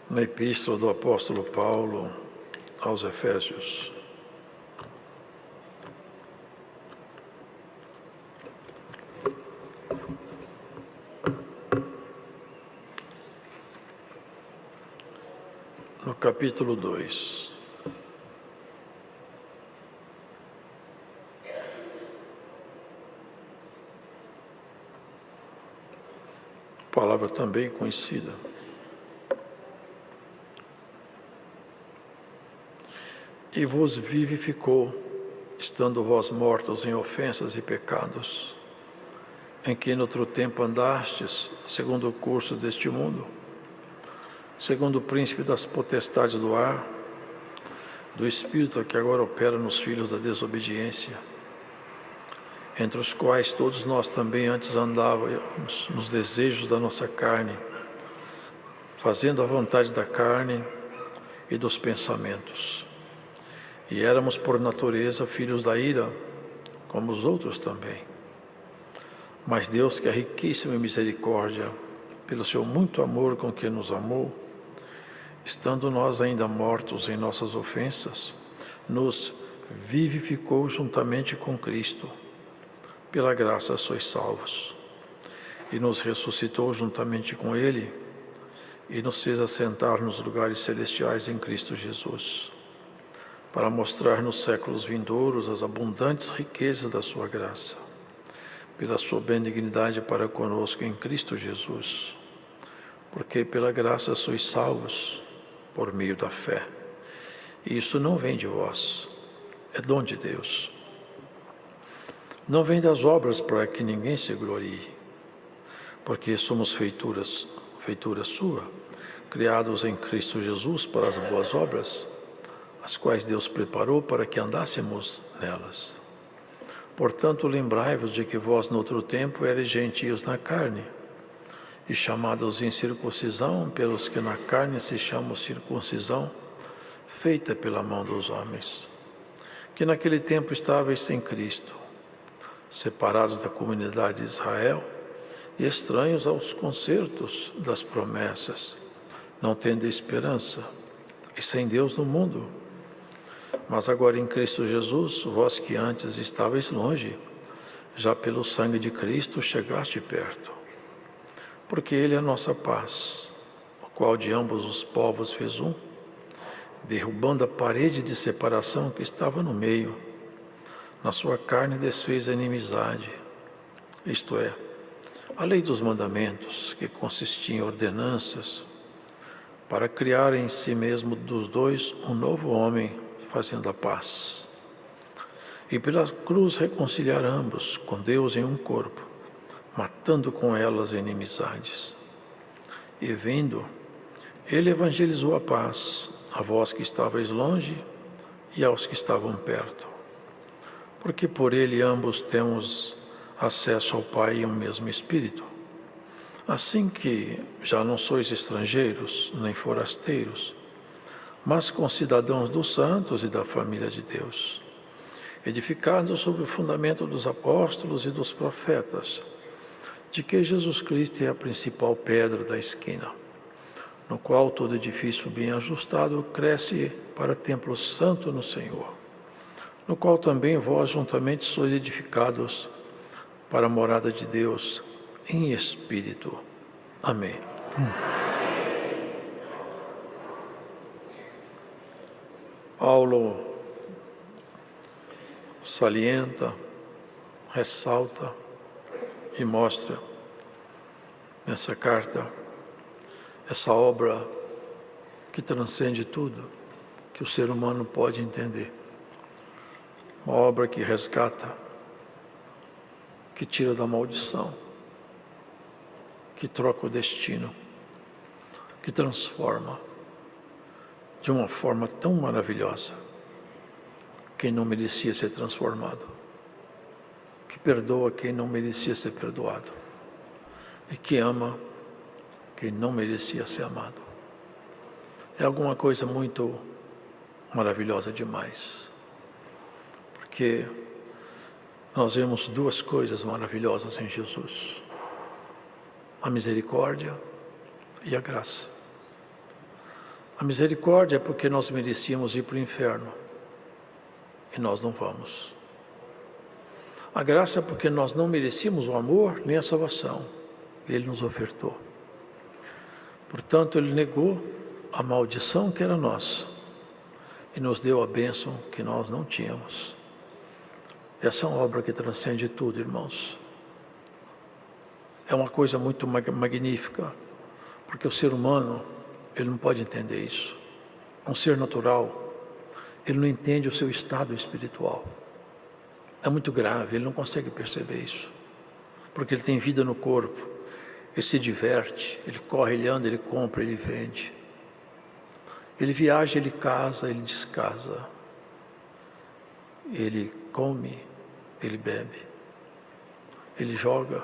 Na Epístola do Apóstolo Paulo aos Efésios. No capítulo 2. Palavra também conhecida. E vos vivificou, estando vós mortos em ofensas e pecados, em que no outro tempo andastes, segundo o curso deste mundo, segundo o príncipe das potestades do ar, do espírito que agora opera nos filhos da desobediência, entre os quais todos nós também antes andávamos nos desejos da nossa carne, fazendo a vontade da carne e dos pensamentos. E éramos por natureza filhos da ira, como os outros também. Mas Deus, que é riquíssimo em misericórdia, pelo seu muito amor com que nos amou, estando nós ainda mortos em nossas ofensas, nos vivificou juntamente com Cristo. Pela graça sois salvos. E nos ressuscitou juntamente com Ele, e nos fez assentar nos lugares celestiais em Cristo Jesus, para mostrar nos séculos vindouros as abundantes riquezas da sua graça, pela sua benignidade para conosco em Cristo Jesus. Porque pela graça sois salvos, por meio da fé. E isso não vem de vós, é dom de Deus. Não vem das obras para que ninguém se glorie, porque somos feitura sua, criados em Cristo Jesus para as boas obras, as quais Deus preparou para que andássemos nelas. Portanto, lembrai-vos de que vós, no outro tempo, eres gentios na carne, e chamados incircuncisão, pelos que na carne se chamam circuncisão, feita pela mão dos homens, que naquele tempo estáveis sem Cristo, separados da comunidade de Israel e estranhos aos concertos das promessas, não tendo esperança e sem Deus no mundo. Mas agora em Cristo Jesus, vós que antes estáveis longe, já pelo sangue de Cristo chegaste perto. Porque Ele é a nossa paz, o qual de ambos os povos fez um, derrubando a parede de separação que estava no meio. Na sua carne desfez a inimizade, isto é, a lei dos mandamentos, que consistia em ordenanças, para criar em si mesmo dos dois um novo homem, fazendo a paz. E pela cruz reconciliar ambos com Deus em um corpo, matando com elas inimizades. E vindo, Ele evangelizou a paz, a vós que estáveis longe e aos que estavam perto. Porque por Ele ambos temos acesso ao Pai em um mesmo Espírito. Assim que já não sois estrangeiros, nem forasteiros, mas concidadãos dos santos e da família de Deus, edificados sobre o fundamento dos apóstolos e dos profetas, de que Jesus Cristo é a principal pedra da esquina, no qual todo edifício bem ajustado cresce para templo santo no Senhor, no qual também vós juntamente sois edificados para a morada de Deus em Espírito. Amém. Paulo salienta, ressalta e mostra nessa carta essa obra que transcende tudo que o ser humano pode entender. Uma obra que resgata, que tira da maldição, que troca o destino, que transforma de uma forma tão maravilhosa quem não merecia ser transformado, que perdoa quem não merecia ser perdoado e que ama quem não merecia ser amado. É alguma coisa muito maravilhosa demais, porque nós vemos duas coisas maravilhosas em Jesus: a misericórdia e a graça. A misericórdia é porque nós merecíamos ir para o inferno e nós não vamos. A graça é porque nós não merecíamos o amor nem a salvação. Ele nos ofertou. Portanto, Ele negou a maldição que era nossa e nos deu a bênção que nós não tínhamos. Essa é uma obra que transcende tudo, irmãos. É uma coisa muito magnífica, porque o ser humano, ele não pode entender isso. Um ser natural, ele não entende o seu estado espiritual. É muito grave, ele não consegue perceber isso. Porque ele tem vida no corpo, ele se diverte, ele corre, ele anda, ele compra, ele vende. Ele viaja, ele casa, ele descasa. Ele come, ele bebe. Ele joga.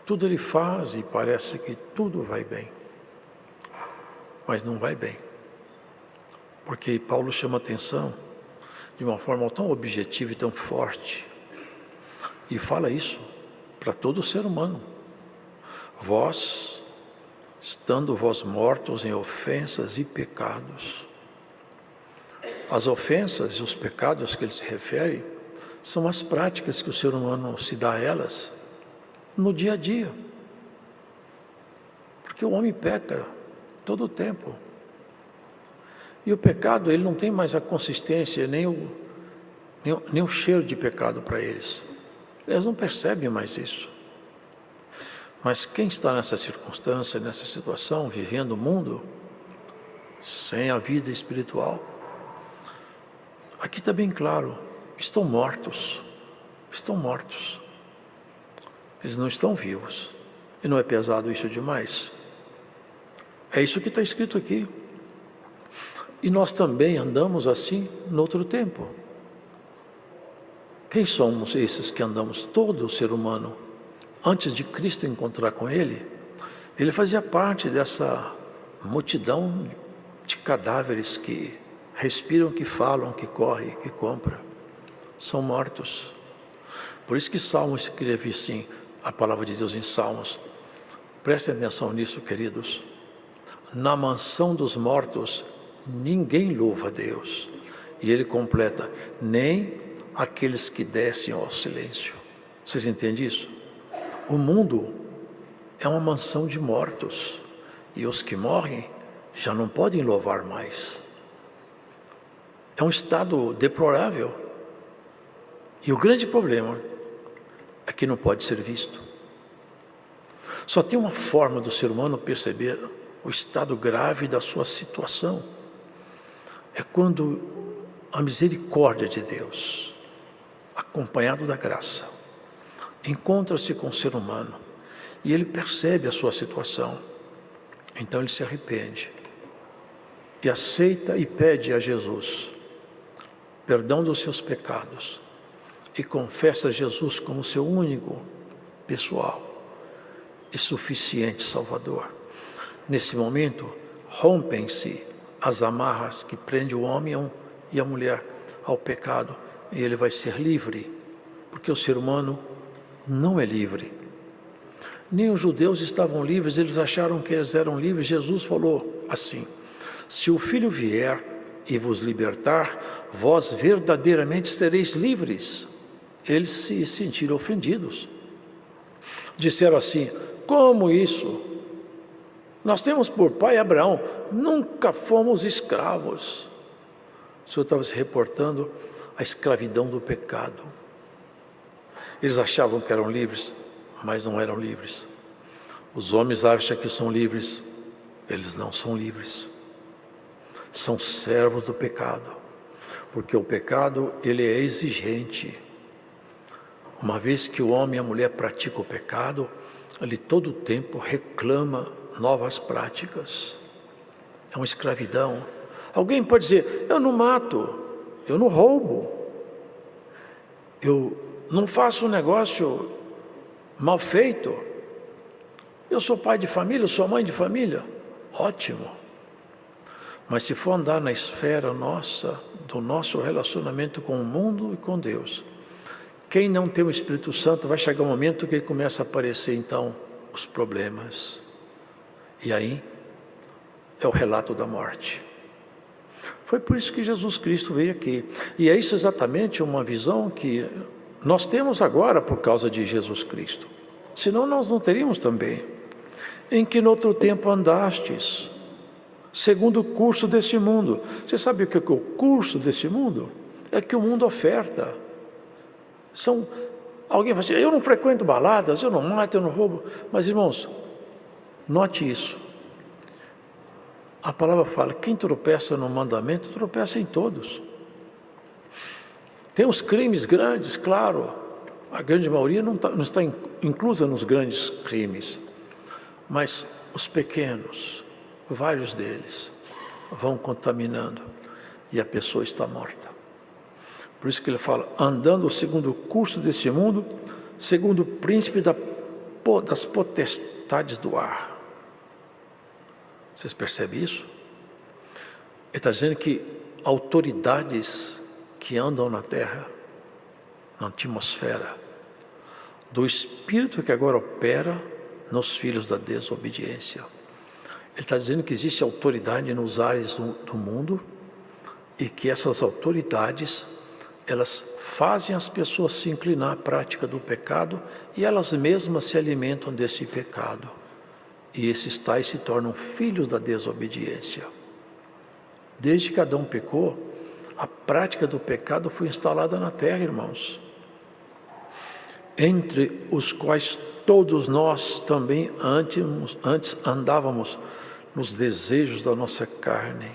Tudo ele faz e parece que tudo vai bem. Mas não vai bem. Porque Paulo chama atenção de uma forma tão objetiva e tão forte. E fala isso para todo ser humano. Vós, estando vós mortos em ofensas e pecados. As ofensas e os pecados que ele se refere são as práticas que o ser humano se dá a elas no dia a dia. Porque o homem peca todo o tempo. E o pecado, ele não tem mais a consistência, nem o cheiro de pecado para eles. Eles não percebem mais isso. Mas quem está nessa circunstância, nessa situação, vivendo o mundo, sem a vida espiritual, aqui está bem claro, estão mortos. Estão mortos. Eles não estão vivos. E não é pesado isso demais? É isso que está escrito aqui. E nós também andamos assim no outro tempo. Quem somos esses que andamos? Todo ser humano, antes de Cristo encontrar com ele fazia parte dessa multidão de cadáveres que respiram, que falam, que correm, que compram. São mortos. Por isso que Salmos escreve assim, a palavra de Deus em Salmos. Prestem atenção nisso, queridos. Na mansão dos mortos, ninguém louva a Deus. E ele completa, nem aqueles que descem ao silêncio. Vocês entendem isso? O mundo é uma mansão de mortos. E os que morrem já não podem louvar mais. É um estado deplorável. E o grande problema é que não pode ser visto. Só tem uma forma do ser humano perceber o estado grave da sua situação. É quando a misericórdia de Deus, acompanhado da graça, encontra-se com o ser humano e ele percebe a sua situação. Então ele se arrepende e aceita e pede a Jesus perdão dos seus pecados e confessa Jesus como seu único, pessoal e suficiente Salvador. Nesse momento, rompem-se as amarras que prendem o homem e a mulher ao pecado, e ele vai ser livre, porque o ser humano não é livre. Nem os judeus estavam livres, eles acharam que eles eram livres. Jesus falou assim: se o Filho vier e vos libertar, vós verdadeiramente sereis livres. Eles se sentiram ofendidos. Disseram assim: como isso? Nós temos por pai Abraão, nunca fomos escravos. O Senhor estava se reportando à escravidão do pecado. Eles achavam que eram livres, mas não eram livres. Os homens acham que são livres, eles não são livres. São servos do pecado, porque o pecado, ele é exigente. Uma vez que o homem e a mulher praticam o pecado, ele todo o tempo reclama novas práticas. É uma escravidão. Alguém pode dizer: eu não mato, eu não roubo, eu não faço um negócio mal feito, eu sou pai de família, eu sou mãe de família. Ótimo. Mas se for andar na esfera nossa, do nosso relacionamento com o mundo e com Deus, quem não tem o Espírito Santo, vai chegar um momento que ele começa a aparecer então os problemas. E aí é o relato da morte. Foi por isso que Jesus Cristo veio aqui. E é isso exatamente uma visão que nós temos agora por causa de Jesus Cristo. Senão nós não teríamos também. Em que no outro tempo andastes, segundo o curso deste mundo. Você sabe o que é o curso deste mundo? É que o mundo oferta. Alguém vai dizer, eu não frequento baladas, eu não mato, eu não roubo. Mas irmãos, note isso. A palavra fala, quem tropeça no mandamento, tropeça em todos. Tem os crimes grandes, claro. A grande maioria não está inclusa nos grandes crimes. Mas os pequenos, vários deles, vão contaminando e a pessoa está morta. Por isso que ele fala, andando segundo o curso deste mundo, segundo o príncipe das potestades do ar. Vocês percebem isso? Ele está dizendo que autoridades que andam na terra, na atmosfera, do espírito que agora opera nos filhos da desobediência. Ele está dizendo que existe autoridade nos ares do mundo e que essas autoridades, elas fazem as pessoas se inclinar à prática do pecado e elas mesmas se alimentam desse pecado. E esses tais se tornam filhos da desobediência. Desde que Adão pecou, a prática do pecado foi instalada na terra, irmãos. Entre os quais todos nós também antes andávamos nos desejos da nossa carne.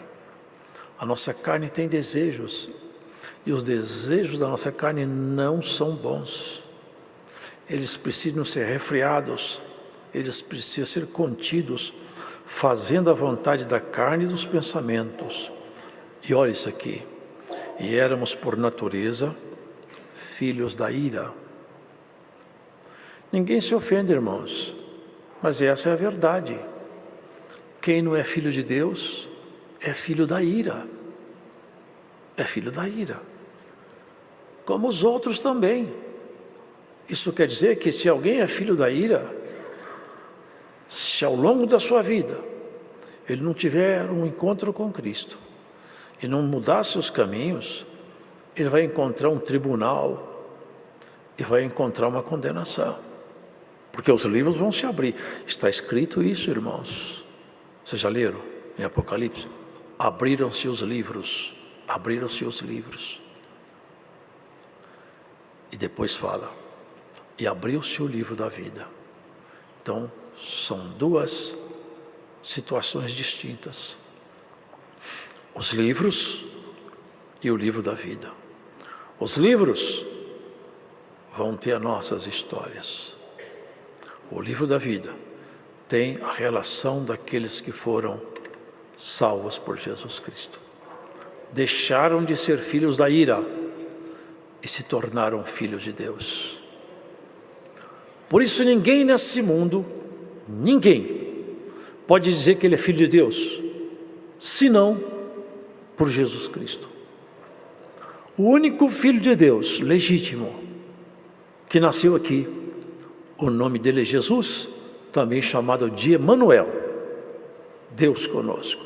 A nossa carne tem desejos, e os desejos da nossa carne não são bons. Eles precisam ser refreados, eles precisam ser contidos, fazendo a vontade da carne e dos pensamentos. E olha isso aqui, e éramos por natureza filhos da ira. Ninguém se ofende, irmãos, mas essa é a verdade. Quem não é filho de Deus é filho da ira. É filho da ira. Como os outros também. Isso quer dizer que se alguém é filho da ira, se ao longo da sua vida ele não tiver um encontro com Cristo e não mudar seus caminhos, ele vai encontrar um tribunal e vai encontrar uma condenação. Porque os livros vão se abrir. Está escrito isso, irmãos. Vocês já leram em Apocalipse? Abriram-se os livros. Abriram-se os livros. E depois fala, e abriu-se o livro da vida. Então, são duas situações distintas. Os livros e o livro da vida. Os livros vão ter as nossas histórias. O livro da vida tem a relação daqueles que foram salvos por Jesus Cristo. Deixaram de ser filhos da ira e se tornaram filhos de Deus. Por isso ninguém nesse mundo, ninguém pode dizer que ele é filho de Deus, senão por Jesus Cristo. O único filho de Deus, legítimo, que nasceu aqui, o nome dele é Jesus, também chamado de Emanuel, Deus conosco.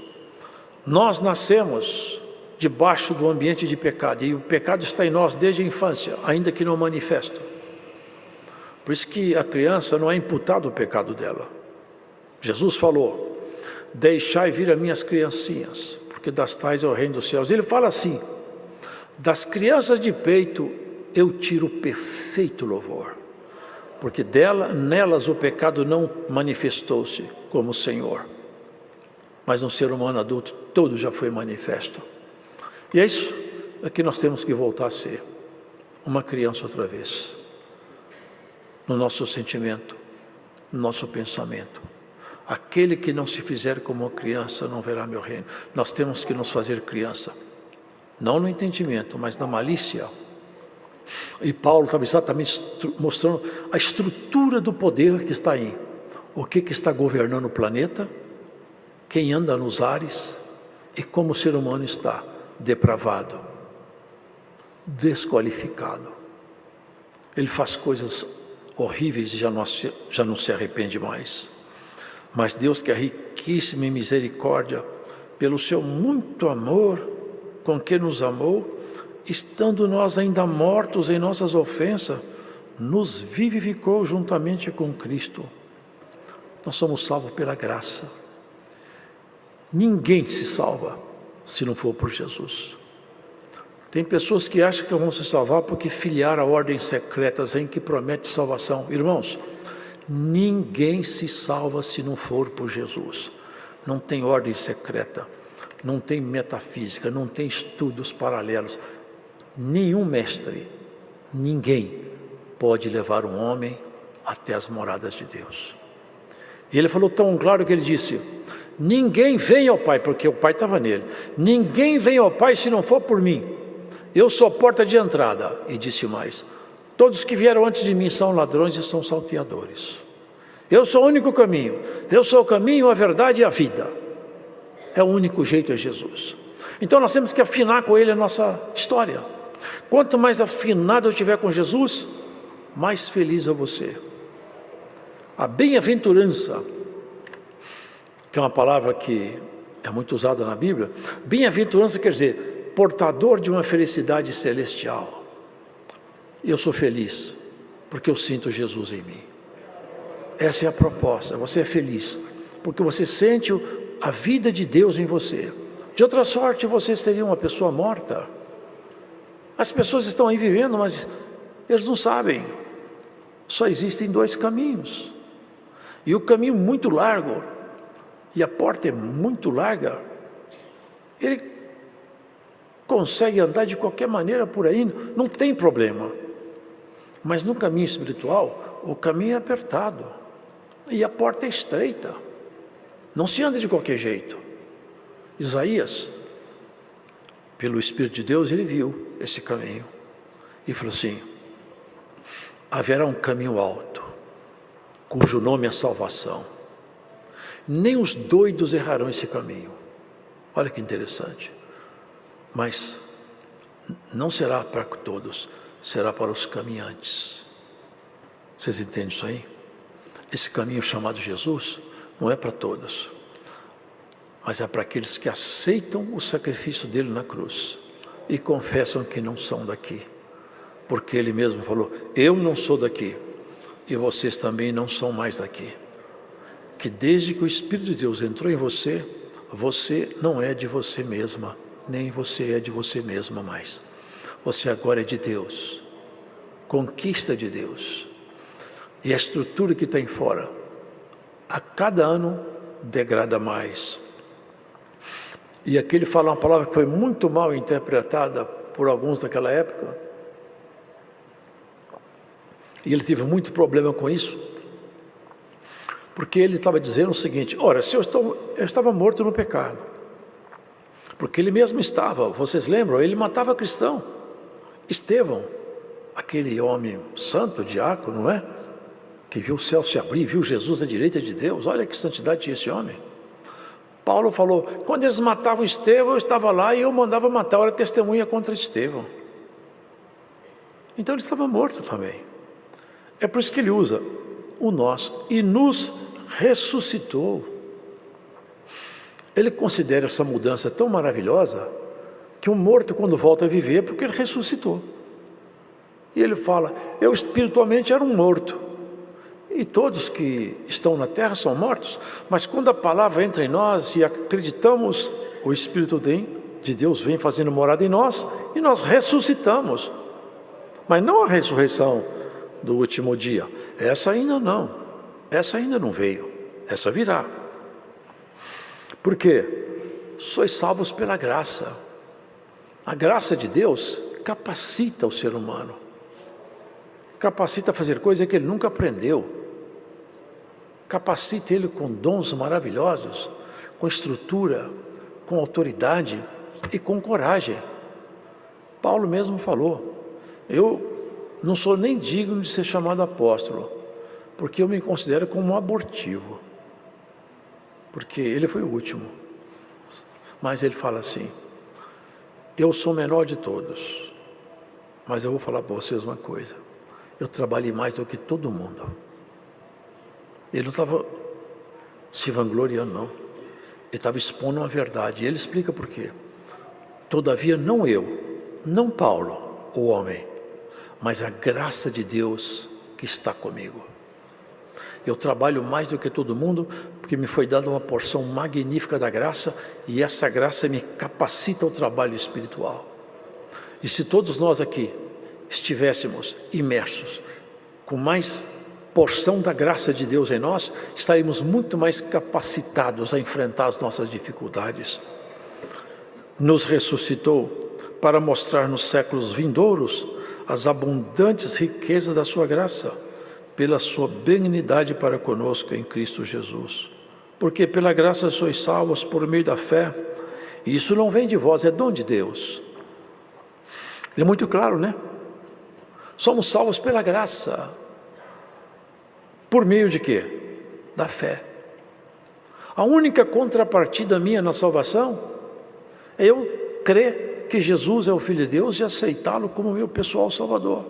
Nós nascemos debaixo do ambiente de pecado, e o pecado está em nós desde a infância, ainda que não manifesto. Por isso que a criança não é imputado o pecado dela. Jesus falou, deixai vir as minhas criancinhas, porque das tais é o reino dos céus. Ele fala assim, das crianças de peito eu tiro perfeito louvor, porque nelas o pecado não manifestou-se como Senhor, mas no ser humano adulto todo já foi manifesto. E é isso que nós temos que voltar a ser, uma criança outra vez, no nosso sentimento, no nosso pensamento. Aquele que não se fizer como criança não verá meu reino. Nós temos que nos fazer criança, não no entendimento, mas na malícia. E Paulo estava exatamente mostrando a estrutura do poder que está aí. O que está governando o planeta, quem anda nos ares e como o ser humano está depravado, desqualificado. Ele faz coisas horríveis e já não se arrepende mais. Mas Deus, que é riquíssimo em misericórdia, pelo seu muito amor com que nos amou, estando nós ainda mortos em nossas ofensas, nos vivificou juntamente com Cristo. Nós somos salvos pela graça. Ninguém se salva se não for por Jesus. Tem pessoas que acham que vão se salvar porque filiaram a ordens secretas em que promete salvação. Irmãos, ninguém se salva se não for por Jesus. Não tem ordem secreta, não tem metafísica, não tem estudos paralelos. Nenhum mestre, ninguém pode levar um homem até as moradas de Deus. E ele falou tão claro que ele disse: ninguém vem ao Pai, porque o Pai estava nele. Ninguém vem ao Pai se não for por mim. Eu sou a porta de entrada. E disse mais: todos que vieram antes de mim são ladrões e são salteadores. Eu sou o único caminho. Eu sou o caminho, a verdade e a vida. É o único jeito, é Jesus. Então nós temos que afinar com Ele a nossa história. Quanto mais afinado eu estiver com Jesus, mais feliz eu vou ser. A bem-aventurança, que é uma palavra que é muito usada na Bíblia, bem-aventurança quer dizer portador de uma felicidade celestial. E eu sou feliz, porque eu sinto Jesus em mim. Essa é a proposta, você é feliz, porque você sente a vida de Deus em você. De outra sorte, você seria uma pessoa morta. As pessoas estão aí vivendo, mas eles não sabem. Só existem dois caminhos. E o caminho muito largo, e a porta é muito larga, ele consegue andar de qualquer maneira por aí, não tem problema. Mas no caminho espiritual, o caminho é apertado, e a porta é estreita. Não se anda de qualquer jeito. Isaías, pelo Espírito de Deus, ele viu esse caminho e falou assim: haverá um caminho alto, cujo nome é salvação. Nem os doidos errarão esse caminho. Olha que interessante. Mas não será para todos, será para os caminhantes. Vocês entendem isso aí? Esse caminho chamado Jesus não é para todos, mas é para aqueles que aceitam o sacrifício dele na cruz e confessam que não são daqui, porque ele mesmo falou: eu não sou daqui e vocês também não são mais daqui. Que desde que o Espírito de Deus entrou em você, você não é de você mesma, nem você é de você mesma mais. Você agora é de Deus, conquista de Deus. E a estrutura que tem fora, a cada ano degrada mais. E aqui ele fala uma palavra que foi muito mal interpretada por alguns naquela época. E ele teve muito problema com isso, porque ele estava dizendo o seguinte: ora, se eu estava morto no pecado, porque ele mesmo estava, vocês lembram, ele matava cristão. Estevão, aquele homem santo, diácono, não é? Que viu o céu se abrir, viu Jesus à direita de Deus. Olha que santidade tinha esse homem. Paulo falou: quando eles matavam Estevão, eu estava lá e eu mandava matar, eu era testemunha contra Estevão. Então ele estava morto também. É por isso que ele usa o nós, e nos ressuscitou. Ele considera essa mudança tão maravilhosa, que um morto, quando volta a viver, é porque ele ressuscitou. E ele fala: eu espiritualmente era um morto, e todos que estão na terra são mortos, mas quando a palavra entra em nós e acreditamos, o Espírito de Deus vem fazendo morada em nós, e nós ressuscitamos. Mas não a ressurreição do último dia, essa ainda não, essa ainda não veio, essa virá. Por quê? Sois salvos pela graça. A graça de Deus capacita o ser humano, capacita a fazer coisas que ele nunca aprendeu, capacita ele com dons maravilhosos, com estrutura, com autoridade e com coragem. Paulo mesmo falou: eu não sou nem digno de ser chamado apóstolo, porque eu me considero como um abortivo, porque ele foi o último. Mas ele fala assim: eu sou o menor de todos, mas eu vou falar para vocês uma coisa: eu trabalhei mais do que todo mundo. Ele não estava se vangloriando, não. Ele estava expondo uma verdade, e ele explica por quê. Todavia não eu, não Paulo, o homem, mas a graça de Deus que está comigo. Eu trabalho mais do que todo mundo, porque me foi dada uma porção magnífica da graça, e essa graça me capacita ao trabalho espiritual. E se todos nós aqui estivéssemos imersos com mais porção da graça de Deus em nós, estaríamos muito mais capacitados a enfrentar as nossas dificuldades. Nos ressuscitou para mostrar nos séculos vindouros as abundantes riquezas da sua graça, pela sua benignidade para conosco em Cristo Jesus. Porque pela graça sois salvos por meio da fé, e isso não vem de vós, é dom de Deus. É muito claro, né? Somos salvos pela graça. Por meio de quê? Da fé. A única contrapartida minha na salvação é eu crer que Jesus é o Filho de Deus e aceitá-lo como meu pessoal Salvador.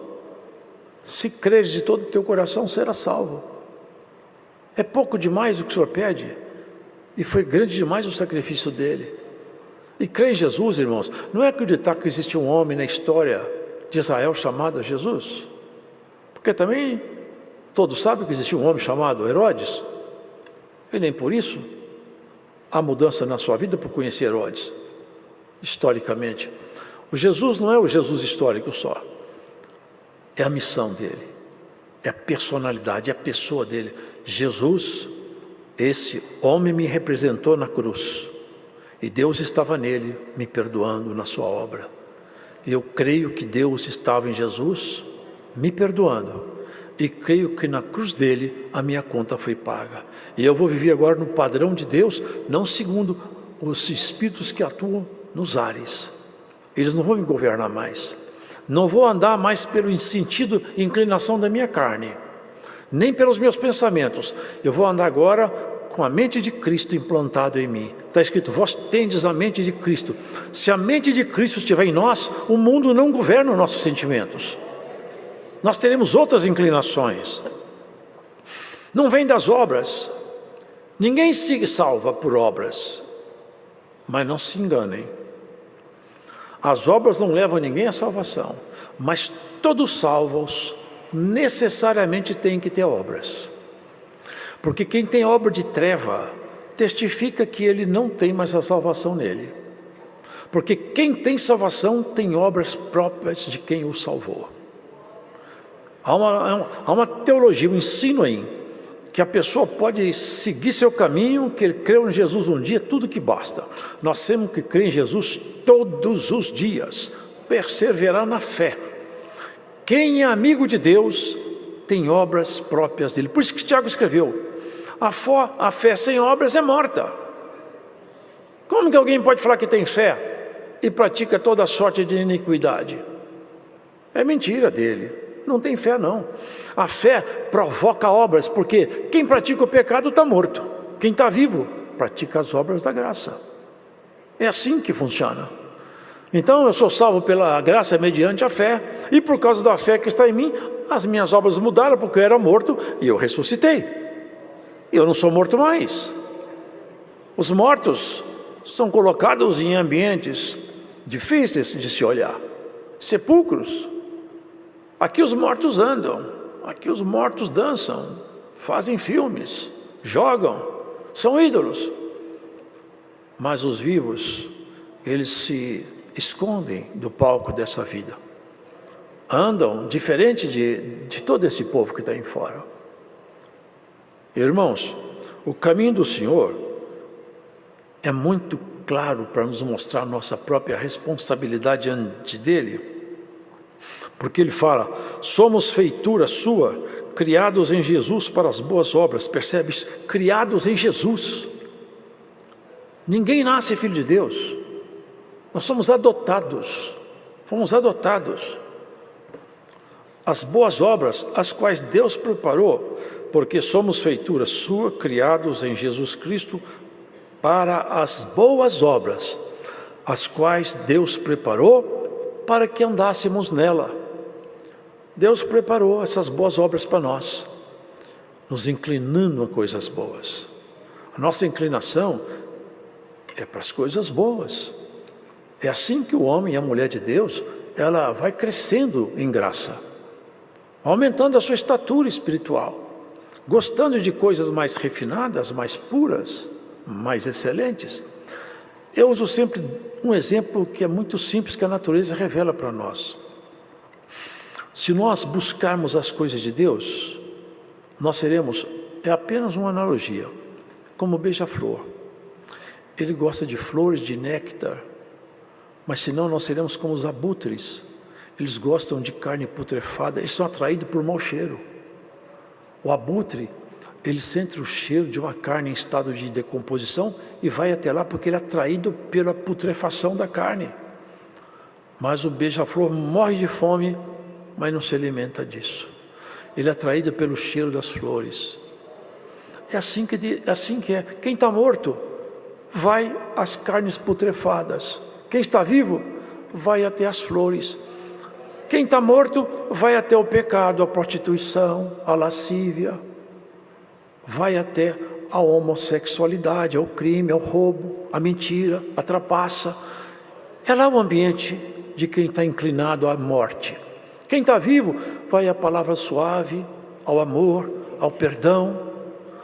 Se creres de todo o teu coração, será salvo. É pouco demais o que o Senhor pede, e foi grande demais o sacrifício dele. E crer em Jesus, irmãos, não é acreditar que existe um homem na história de Israel chamado Jesus, porque também todos sabem que existia um homem chamado Herodes, e nem por isso há mudança na sua vida por conhecer Herodes, historicamente. O Jesus não é o Jesus histórico só, é a missão dele, é a personalidade, é a pessoa dele. Jesus, esse homem me representou na cruz, e Deus estava nele, me perdoando na sua obra. E eu creio que Deus estava em Jesus, me perdoando, e creio que na cruz dele a minha conta foi paga. E eu vou viver agora no padrão de Deus, não segundo os espíritos que atuam nos ares. Eles não vão me governar mais. Não vou andar mais pelo sentido e inclinação da minha carne, nem pelos meus pensamentos. Eu vou andar agora com a mente de Cristo implantada em mim. Está escrito, vós tendes a mente de Cristo. Se a mente de Cristo estiver em nós, o mundo não governa os nossos sentimentos. Nós teremos outras inclinações. Não vem das obras. Ninguém se salva por obras. Mas não se enganem. As obras não levam ninguém à salvação, mas todos salvos necessariamente têm que ter obras. Porque quem tem obra de treva testifica que ele não tem mais a salvação nele. Porque quem tem salvação tem obras próprias de quem o salvou. Há uma teologia, um ensino aí, que a pessoa pode seguir seu caminho, que ele creu em Jesus um dia, tudo que basta. Nós temos que crer em Jesus todos os dias, perseverar na fé. Quem é amigo de Deus tem obras próprias dele. Por isso que Tiago escreveu, a fé sem obras é morta. Como que alguém pode falar que tem fé e pratica toda sorte de iniquidade? É mentira dele. Não tem fé não. A fé provoca obras, porque quem pratica o pecado está morto. Quem está vivo pratica as obras da graça. É assim que funciona. Então eu sou salvo pela graça mediante a fé, e por causa da fé que está em mim, as minhas obras mudaram, porque eu era morto e eu ressuscitei. Eu não sou morto mais. Os mortos são colocados em ambientes difíceis de se olhar, sepulcros. Aqui os mortos andam, aqui os mortos dançam, fazem filmes, jogam, são ídolos. Mas os vivos, eles se escondem do palco dessa vida. Andam diferente de todo esse povo que está aí fora. Irmãos, o caminho do Senhor é muito claro para nos mostrar nossa própria responsabilidade diante dele. Porque ele fala, somos feitura sua, criados em Jesus para as boas obras, percebes? Criados em Jesus. Ninguém nasce filho de Deus, nós somos adotados, fomos adotados. As boas obras, as quais Deus preparou, porque somos feitura sua, criados em Jesus Cristo, para as boas obras, as quais Deus preparou para que andássemos nela. Deus preparou essas boas obras para nós, nos inclinando a coisas boas. A nossa inclinação é para as coisas boas. É assim que o homem e a mulher de Deus, ela vai crescendo em graça, aumentando a sua estatura espiritual, gostando de coisas mais refinadas, mais puras, mais excelentes. Eu uso sempre um exemplo que é muito simples, que a natureza revela para nós. Se nós buscarmos as coisas de Deus, nós seremos, é apenas uma analogia, como o beija-flor. Ele gosta de flores, de néctar, mas senão nós seremos como os abutres. Eles gostam de carne putrefada, eles são atraídos por mau cheiro. O abutre, ele sente o cheiro de uma carne em estado de decomposição e vai até lá porque ele é atraído pela putrefação da carne. Mas o beija-flor morre de fome, mas não se alimenta disso. Ele é atraído pelo cheiro das flores. É assim que é. Quem está morto vai às carnes putrefadas. Quem está vivo vai até as flores. Quem está morto vai até o pecado, a prostituição, a lascívia, vai até a homossexualidade, ao crime, ao roubo, à mentira, à trapaça. É lá o ambiente de quem está inclinado à morte. Quem está vivo vai à palavra suave, ao amor, ao perdão,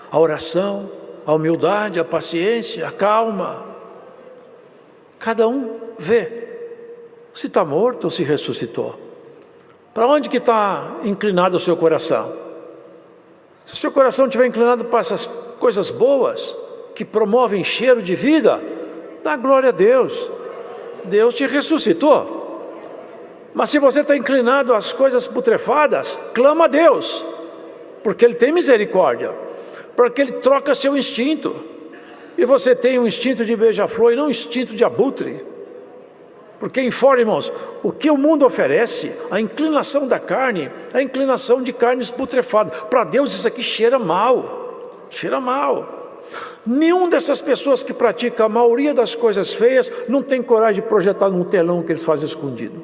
à oração, à humildade, à paciência, à calma. Cada um vê se está morto ou se ressuscitou. Para onde que está inclinado o seu coração? Se o seu coração estiver inclinado para essas coisas boas, que promovem cheiro de vida, dá glória a Deus. Deus te ressuscitou. Mas se você está inclinado às coisas putrefadas, clama a Deus, porque Ele tem misericórdia, porque Ele troca seu instinto. E você tem um instinto de beija-flor e não um instinto de abutre. Porque em fora, irmãos, o que o mundo oferece, a inclinação da carne, é a inclinação de carnes putrefadas. Para Deus isso aqui cheira mal, cheira mal. Nenhum dessas pessoas que praticam a maioria das coisas feias não tem coragem de projetar num telão que eles fazem escondido.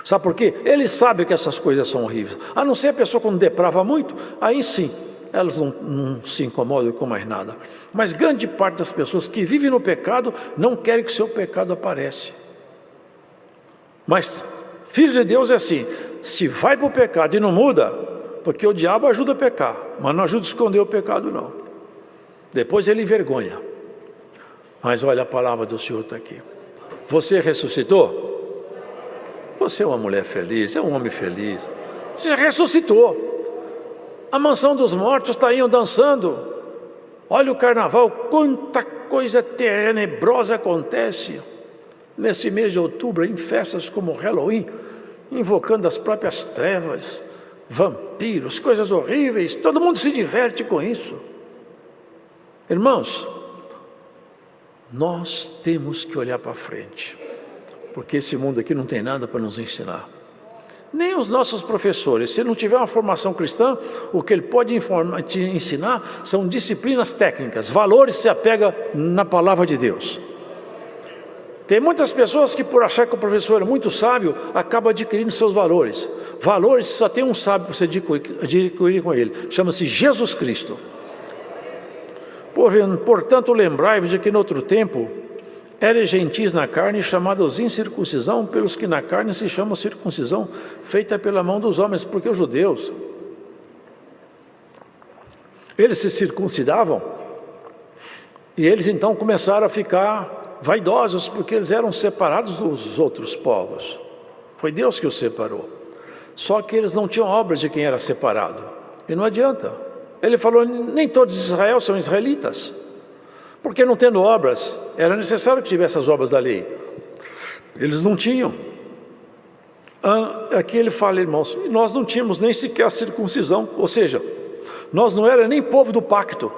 Sabe por quê? Eles sabem que essas coisas são horríveis. A não ser a pessoa quando deprava muito, aí sim, elas não se incomodam com mais nada. Mas grande parte das pessoas que vivem no pecado não querem que seu pecado apareça. Mas filho de Deus é assim, se vai para o pecado e não muda, porque o diabo ajuda a pecar, mas não ajuda a esconder o pecado não. Depois ele envergonha. Mas olha, a palavra do Senhor está aqui. Você ressuscitou? Você é uma mulher feliz, é um homem feliz. Você já ressuscitou. A mansão dos mortos está aí dançando. Olha o carnaval, quanta coisa tenebrosa acontece nesse mês de outubro, em festas como Halloween, invocando as próprias trevas, vampiros, coisas horríveis. Todo mundo se diverte com isso. Irmãos, nós temos que olhar para frente, porque esse mundo aqui não tem nada para nos ensinar. Nem os nossos professores. Se não tiver uma formação cristã, o que ele pode te ensinar são disciplinas técnicas, valores se apega na palavra de Deus. Tem muitas pessoas que, por achar que o professor é muito sábio, acaba adquirindo seus valores. Valores só tem um sábio para você adquirir com ele, chama-se Jesus Cristo. Portanto, lembrai-vos de que no outro tempo eram gentis na carne, chamados incircuncisão, pelos que na carne se chama circuncisão, feita pela mão dos homens, porque os judeus, eles se circuncidavam, e eles então começaram a ficar vaidosos, porque eles eram separados dos outros povos. Foi Deus que os separou. Só que eles não tinham obras de quem era separado, e não adianta. Ele falou, nem todos de Israel são israelitas. Porque não tendo obras, era necessário que tivesse as obras da lei. Eles não tinham. Aqui ele fala, irmãos, nós não tínhamos nem sequer a circuncisão, ou seja, nós não éramos nem povo do pacto.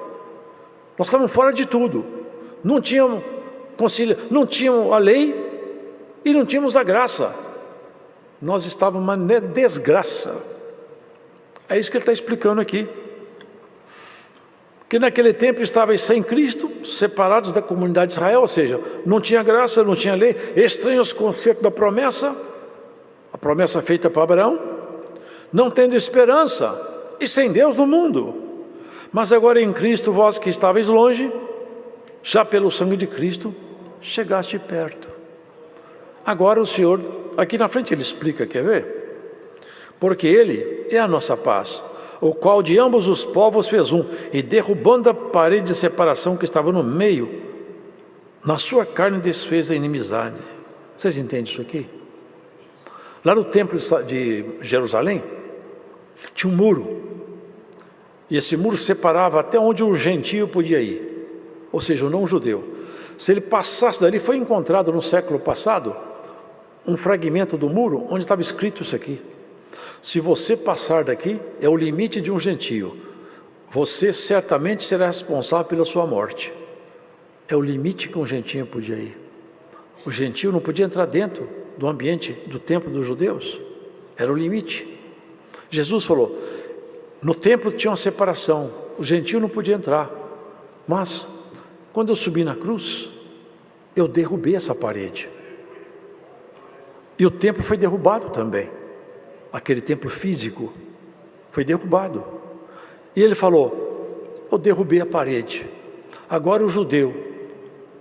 Nós estávamos fora de tudo. Não tínhamos a lei e não tínhamos a graça. Nós estávamos na desgraça. É isso que ele está explicando aqui. Que naquele tempo estavam sem Cristo, separados da comunidade de Israel, ou seja, não tinha graça, não tinha lei, estranhos ao conceito da promessa, a promessa feita para Abraão, não tendo esperança e sem Deus no mundo. Mas agora em Cristo, vós que estáveis longe, já pelo sangue de Cristo, chegaste perto. Agora o Senhor, aqui na frente ele explica, quer ver? Porque Ele é a nossa paz, o qual de ambos os povos fez um, e derrubando a parede de separação que estava no meio, na sua carne desfez a inimizade. Vocês entendem isso aqui? Lá no templo de Jerusalém, tinha um muro, e esse muro separava até onde o gentio podia ir, ou seja, o não-judeu. Se ele passasse dali, foi encontrado no século passado um fragmento do muro onde estava escrito isso aqui: se você passar daqui, é o limite de um gentio, você certamente será responsável pela sua morte. É o limite que um gentio podia ir. O gentio não podia entrar dentro do ambiente do templo dos judeus, era o limite. Jesus falou, no templo tinha uma separação, o gentio não podia entrar, mas quando eu subi na cruz, eu derrubei essa parede, e o templo foi derrubado também, aquele templo físico foi derrubado, e ele falou, eu derrubei a parede, agora o judeu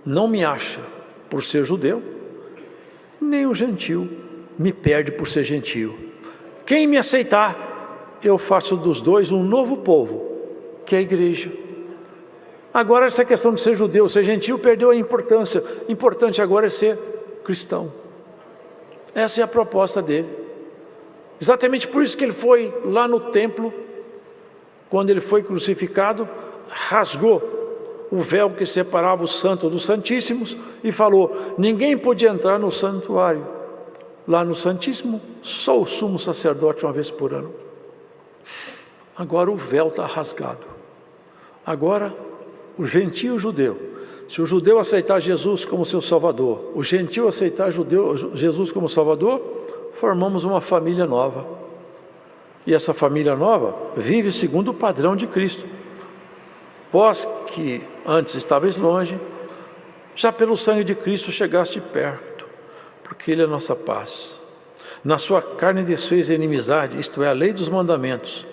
não me acha por ser judeu, nem o gentio me perde por ser gentio. Quem me aceitar, eu faço dos dois um novo povo, que é a igreja. Agora essa questão de ser judeu, ser gentio, perdeu a importância. Importante agora é ser cristão. Essa é a proposta dele. Exatamente por isso que ele foi lá no templo, quando ele foi crucificado, rasgou o véu que separava o santo dos santíssimos e falou, ninguém podia entrar no santuário. Lá no santíssimo, só o sumo sacerdote uma vez por ano. Agora o véu está rasgado. Agora o gentio judeu, se o judeu aceitar Jesus como seu salvador, o gentio aceitar Jesus como salvador, formamos uma família nova. E essa família nova vive segundo o padrão de Cristo. Vós que antes estavais longe, já pelo sangue de Cristo chegaste perto, porque Ele é a nossa paz. Na sua carne desfez a inimizade, isto é, a lei dos mandamentos,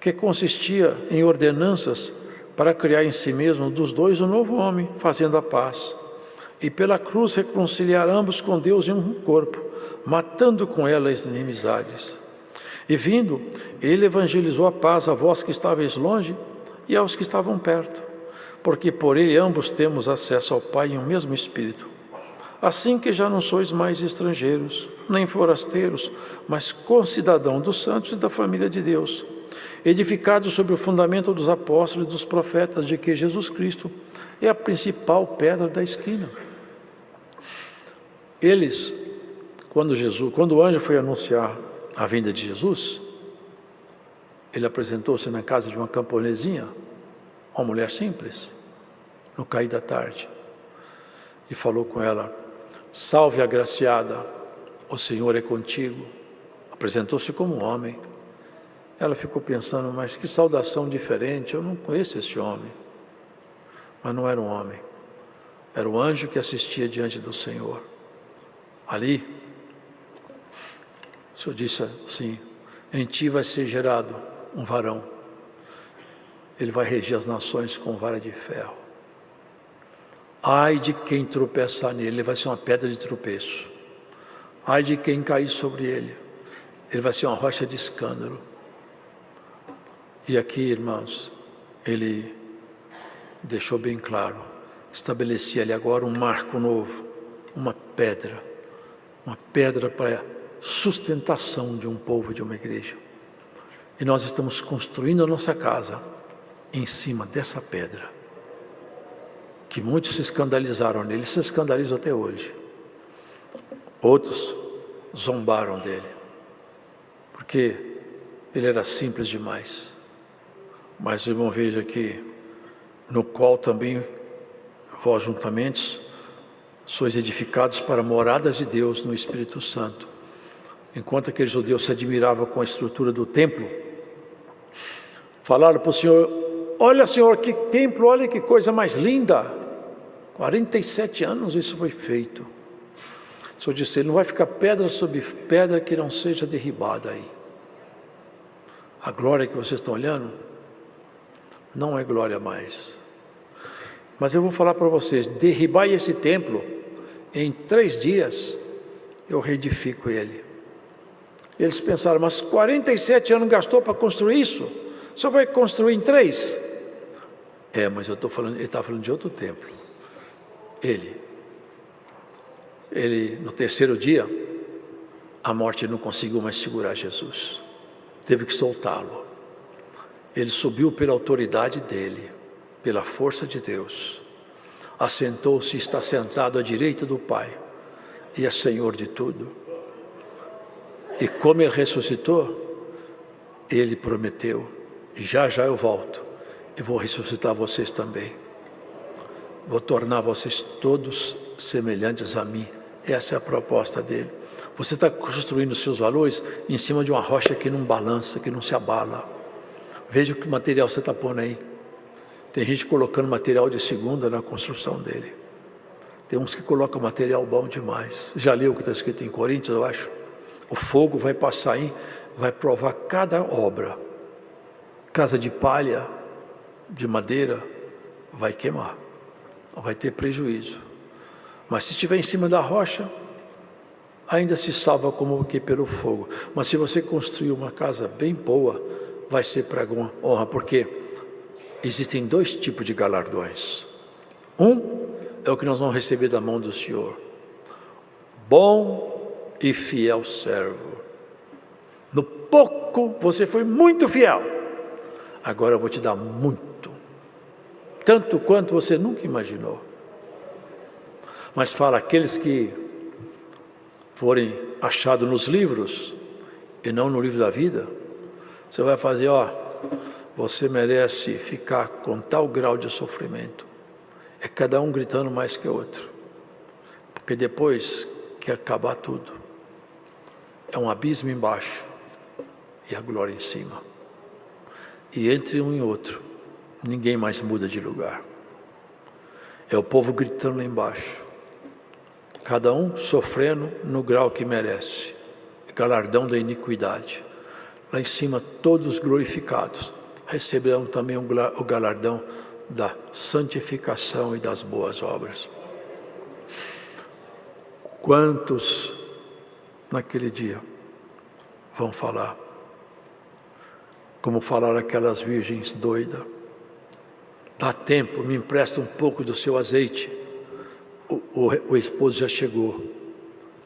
que consistia em ordenanças para criar em si mesmo dos dois um novo homem, fazendo a paz, e pela cruz reconciliar ambos com Deus em um corpo, matando com ela as inimizades. E vindo, Ele evangelizou a paz a vós que estáveis longe e aos que estavam perto, porque por Ele ambos temos acesso ao Pai em um mesmo Espírito. Assim que já não sois mais estrangeiros, nem forasteiros, mas concidadãos dos santos e da família de Deus, edificados sobre o fundamento dos apóstolos e dos profetas, de que Jesus Cristo é a principal pedra da esquina. Eles, quando o anjo foi anunciar a vinda de Jesus, ele apresentou-se na casa de uma camponesinha, uma mulher simples, no cair da tarde, e falou com ela, salve agraciada, o Senhor é contigo. Apresentou-se como um homem. Ela ficou pensando, mas que saudação diferente, eu não conheço esse homem. Mas não era um homem, era o anjo que assistia diante do Senhor. Ali, o Senhor disse assim, em ti vai ser gerado um varão, ele vai reger as nações com vara de ferro. Ai de quem tropeçar nele, ele vai ser uma pedra de tropeço. Ai de quem cair sobre ele, ele vai ser uma rocha de escândalo. E aqui, irmãos, ele deixou bem claro, estabelecia ali agora um marco novo, uma pedra para a sustentação de um povo, de uma igreja. E nós estamos construindo a nossa casa em cima dessa pedra, que muitos se escandalizaram nele, se escandalizam até hoje. Outros zombaram dele, porque ele era simples demais. Mas, irmão, veja que, no qual também vós juntamente sois edificados para moradas de Deus no Espírito Santo. Enquanto aqueles judeus se admiravam com a estrutura do templo, falaram para o Senhor, olha, Senhor, que templo, olha que coisa mais linda. 47 anos isso foi feito. O Senhor disse, ele não vai ficar pedra sobre pedra que não seja derribada aí. A glória que vocês estão olhando, não é glória mais. Mas eu vou falar para vocês, derribai esse templo, em 3 dias eu reedifico ele. Eles pensaram, mas 47 anos gastou para construir isso? Só vai construir em 3? Mas eu estou falando, ele está falando de outro templo. Ele, no 3º dia, a morte não conseguiu mais segurar Jesus. Teve que soltá-lo. Ele subiu pela autoridade dele, pela força de Deus. Assentou-se, está sentado à direita do Pai. E é Senhor de tudo. E como ele ressuscitou, ele prometeu, já já eu volto e vou ressuscitar vocês também. Vou tornar vocês todos semelhantes a mim. Essa é a proposta dele. Você está construindo seus valores em cima de uma rocha que não balança, que não se abala. Veja que material você está pondo aí. Tem gente colocando material de segunda na construção dele. Tem uns que colocam material bom demais. Já leu o que está escrito em Coríntios, eu acho? O fogo vai passar aí, vai provar cada obra. Casa de palha, de madeira, vai queimar. Vai ter prejuízo. Mas se estiver em cima da rocha, ainda se salva como que pelo fogo. Mas se você construir uma casa bem boa, vai ser para alguma honra, porque existem 2 tipos de galardões. Um é o que nós vamos receber da mão do Senhor. Bom e fiel servo. No pouco você foi muito fiel. Agora eu vou te dar muito. Tanto quanto você nunca imaginou. Mas fala, aqueles que forem achados nos livros e não no livro da vida, você vai fazer, você merece ficar com tal grau de sofrimento. É cada um gritando mais que o outro. Porque depois que acabar tudo, é um abismo embaixo e a glória em cima. E entre um e outro, ninguém mais muda de lugar. É o povo gritando lá embaixo. Cada um sofrendo no grau que merece. Galardão da iniquidade. Lá em cima, todos glorificados receberão também o galardão da santificação e das boas obras. Quantos naquele dia vão falar como falaram aquelas virgens doidas? Dá tempo, me empresta um pouco do seu azeite. O esposo já chegou,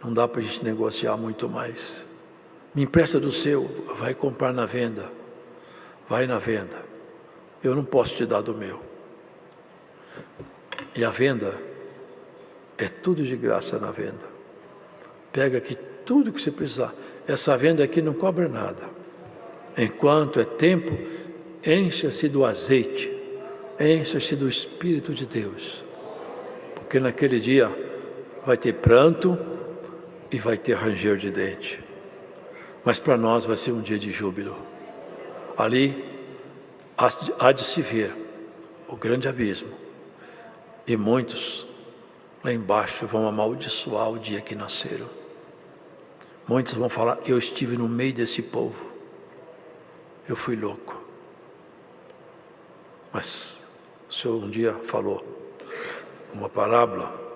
não dá para a gente negociar muito mais. Me empresta do seu, vai comprar na venda, vai na venda. Eu não posso te dar do meu. E a venda é tudo de graça na venda. Pega aqui tudo que você precisar. Essa venda aqui não cobra nada. Enquanto é tempo, encha-se do azeite, encha-se do Espírito de Deus. Porque naquele dia vai ter pranto e vai ter ranger de dente. Mas para nós vai ser um dia de júbilo. Ali há de se ver o grande abismo. E muitos lá embaixo vão amaldiçoar o dia que nasceram. Muitos vão falar, eu estive no meio desse povo. Eu fui louco. Mas o Senhor um dia falou uma parábola.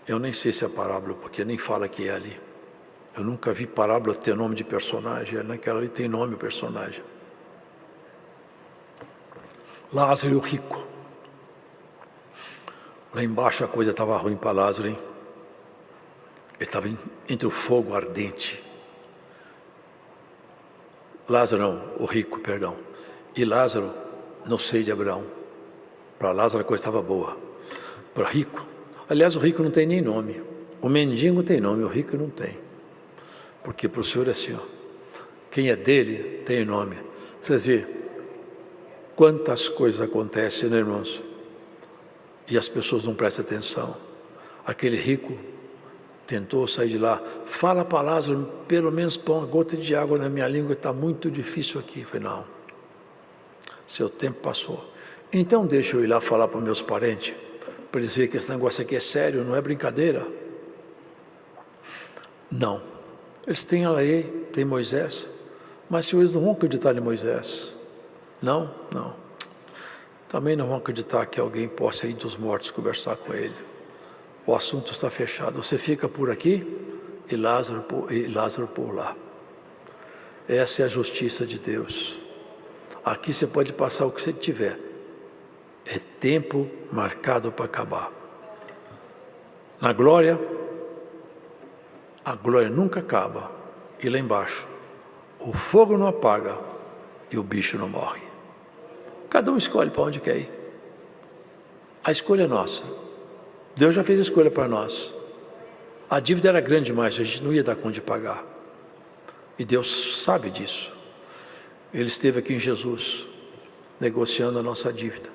Eu nem sei se é parábola, porque nem fala que é ali. Eu nunca vi parábola ter nome de personagem. Naquela ali tem nome o personagem. Lázaro e o rico. Lá embaixo a coisa estava ruim para Lázaro, hein? Ele estava entre o fogo ardente. Lázaro não, o rico, perdão. E Lázaro no seio de Abraão. Para Lázaro a coisa estava boa. Para rico, aliás, o rico não tem nem nome. O mendigo tem nome, o rico não tem. Porque para o Senhor é assim, quem é dele tem nome. Vocês veem quantas coisas acontecem, né, irmãos? E as pessoas não prestam atenção. Aquele rico tentou sair de lá. Fala para Lázaro, pelo menos põe uma gota de água na minha língua, está muito difícil aqui. Eu falei, não, seu tempo passou. Então deixa eu ir lá falar para meus parentes, para eles verem que esse negócio aqui é sério, não é brincadeira. Não, eles têm a lei, tem Moisés, mas se eles não vão acreditar em Moisés. Não, também não vão acreditar que alguém possa ir dos mortos conversar com ele. O assunto está fechado. Você fica por aqui e Lázaro por lá. Essa é a justiça de Deus. Aqui você pode passar o que você tiver. É tempo marcado para acabar. Na glória, a glória nunca acaba. E lá embaixo, o fogo não apaga e o bicho não morre. Cada um escolhe para onde quer ir. A escolha é nossa. Deus já fez a escolha para nós. A dívida era grande demais, a gente não ia dar conta de pagar. E Deus sabe disso. Ele esteve aqui em Jesus, negociando a nossa dívida.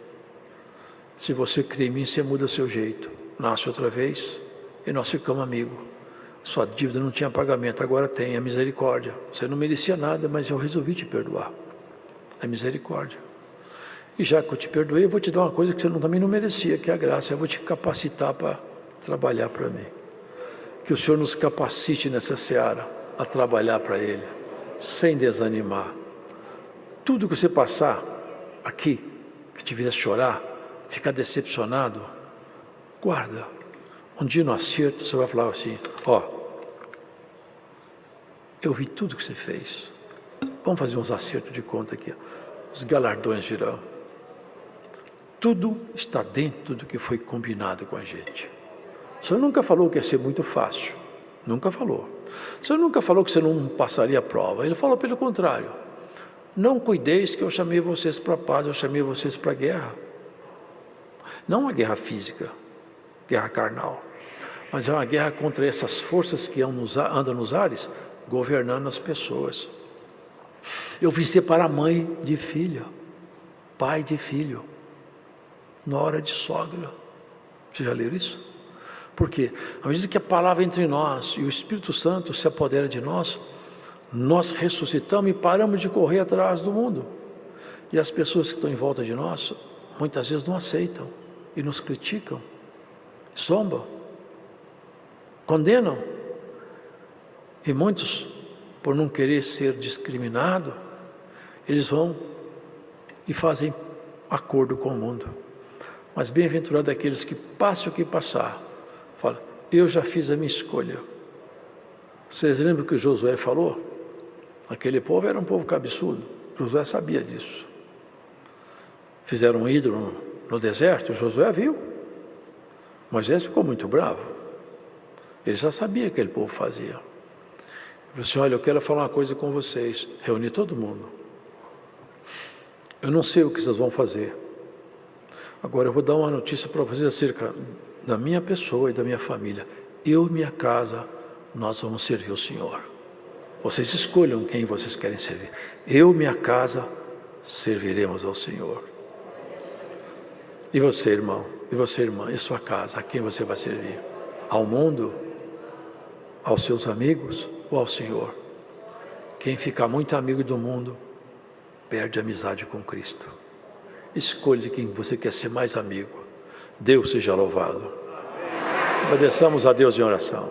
Se você crê em mim, você muda seu jeito. Nasce outra vez e nós ficamos amigos. Sua dívida não tinha pagamento, agora tem, é misericórdia. Você não merecia nada, mas eu resolvi te perdoar. É misericórdia. E já que eu te perdoei, eu vou te dar uma coisa que você também não merecia, que é a graça. Eu vou te capacitar para trabalhar para mim. Que o Senhor nos capacite nessa seara a trabalhar para Ele, sem desanimar. Tudo que você passar aqui, que te fizesse chorar, ficar decepcionado, guarda. Um dia no acerto você vai falar assim: ó, eu vi tudo que você fez. Vamos fazer uns acertos de conta aqui. Os galardões virão. Tudo está dentro do que foi combinado com a gente. O Senhor nunca falou que ia ser muito fácil. Nunca falou. O Senhor nunca falou que você não passaria a prova. Ele falou pelo contrário. Não cuideis que eu chamei vocês para a paz, eu chamei vocês para a guerra. Não uma guerra física, guerra carnal, mas é uma guerra contra essas forças que andam nos ares, governando as pessoas. Eu vim separar mãe de filha, pai de filho, nora de sogra. Vocês já leram isso? Porque à medida que a palavra entre nós e o Espírito Santo se apodera de nós, nós ressuscitamos e paramos de correr atrás do mundo. E as pessoas que estão em volta de nós, muitas vezes não aceitam e nos criticam, zombam, condenam. E muitos, por não querer ser discriminado, eles vão e fazem acordo com o mundo. Mas bem-aventurado é aqueles que passam o que passar, falam: eu já fiz a minha escolha. Vocês lembram que o Josué falou? Aquele povo era um povo cabeçudo. Josué sabia disso. Fizeram um ídolo no deserto, Josué viu. Moisés ficou muito bravo. Ele já sabia o que aquele povo fazia. Ele falou assim: olha, eu quero falar uma coisa com vocês. Reuni todo mundo. Eu não sei o que vocês vão fazer. Agora eu vou dar uma notícia para vocês acerca da minha pessoa e da minha família. Eu e minha casa, nós vamos servir o Senhor. Vocês escolham quem vocês querem servir. Eu e minha casa serviremos ao Senhor. E você, irmão? E você, irmã? E sua casa? A quem você vai servir? Ao mundo? Aos seus amigos? Ou ao Senhor? Quem fica muito amigo do mundo, perde a amizade com Cristo. Escolha quem você quer ser mais amigo. Deus seja louvado. Agradeçamos a Deus em oração.